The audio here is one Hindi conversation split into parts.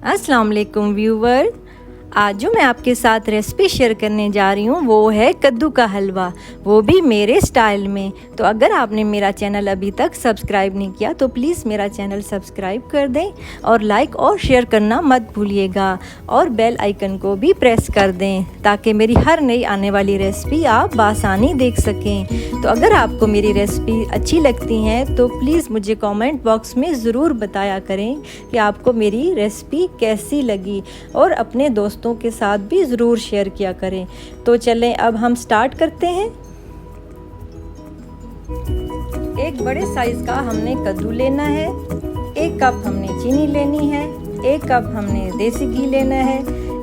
अस्सलाम वालेकुम व्यूवर। आज जो मैं आपके साथ रेसिपी शेयर करने जा रही हूँ वो है कद्दू का हलवा, वो भी मेरे स्टाइल में। तो अगर आपने मेरा चैनल अभी तक सब्सक्राइब नहीं किया तो प्लीज़ मेरा चैनल सब्सक्राइब कर दें और लाइक और शेयर करना मत भूलिएगा और बेल आइकन को भी प्रेस कर दें ताकि मेरी हर नई आने वाली रेसिपी आप बासानी देख सकें। तो अगर आपको मेरी रेसिपी अच्छी लगती हैं तो प्लीज़ मुझे कमेंट बॉक्स में ज़रूर बताया करें कि आपको मेरी रेसिपी कैसी लगी और अपने दोस्तों के साथ भी ज़रूर शेयर किया करें। तो चलें अब हम स्टार्ट करते हैं। एक बड़े साइज़ का हमने कद्दू लेना है, 1 कप हमने चीनी लेनी है, 1 कप हमने देसी घी लेना है,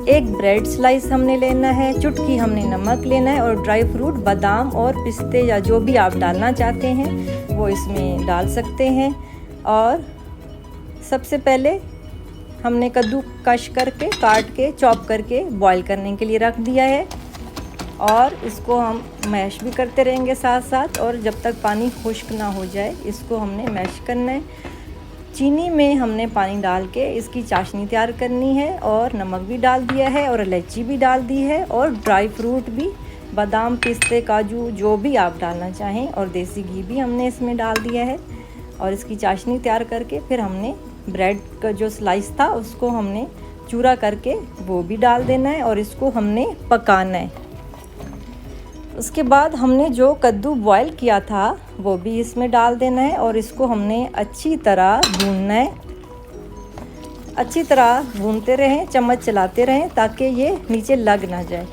1 ब्रेड स्लाइस हमने लेना है, चुटकी हमने नमक लेना है और ड्राई फ्रूट बादाम और पिस्ते या जो भी आप डालना चाहते हैं वो इसमें डाल सकते हैं। और सबसे पहले हमने कद्दू कश करके काट के चॉप करके बॉईल करने के लिए रख दिया है और इसको हम मैश भी करते रहेंगे साथ साथ, और जब तक पानी खुश्क ना हो जाए इसको हमने मैश करना है। चीनी में हमने पानी डाल के इसकी चाशनी तैयार करनी है और नमक भी डाल दिया है और इलायची भी डाल दी है और ड्राई फ्रूट भी बादाम पिस्ते काजू जो भी आप डालना चाहें और देसी घी भी हमने इसमें डाल दिया है। और इसकी चाशनी तैयार करके फिर हमने ब्रेड का जो स्लाइस था उसको हमने चूरा करके वो भी डाल देना है और इसको हमने पकाना है। उसके बाद हमने जो कद्दू बॉईल किया था वो भी इसमें डाल देना है और इसको हमने अच्छी तरह भूनना है। अच्छी तरह भूनते रहें, चम्मच चलाते रहें ताकि ये नीचे लग ना जाए।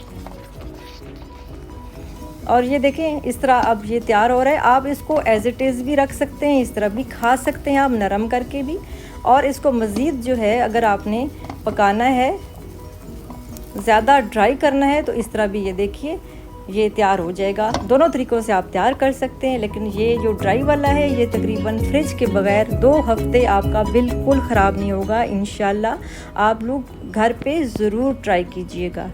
और ये देखें इस तरह अब ये तैयार हो रहा है। आप इसको एज इट इज़ भी रख सकते हैं, इस तरह भी खा सकते हैं आप नरम करके भी। और इसको मज़ीद जो है अगर आपने पकाना है, ज़्यादा ड्राई करना है तो इस तरह भी ये देखिए ये तैयार हो जाएगा। दोनों तरीक़ों से आप तैयार कर सकते हैं, लेकिन ये जो ड्राई वाला है ये तकरीबन फ्रिज के बगैर 2 हफ्ते आपका बिल्कुल ख़राब नहीं होगा इंशाल्लाह। आप लोग घर पे ज़रूर ट्राई कीजिएगा।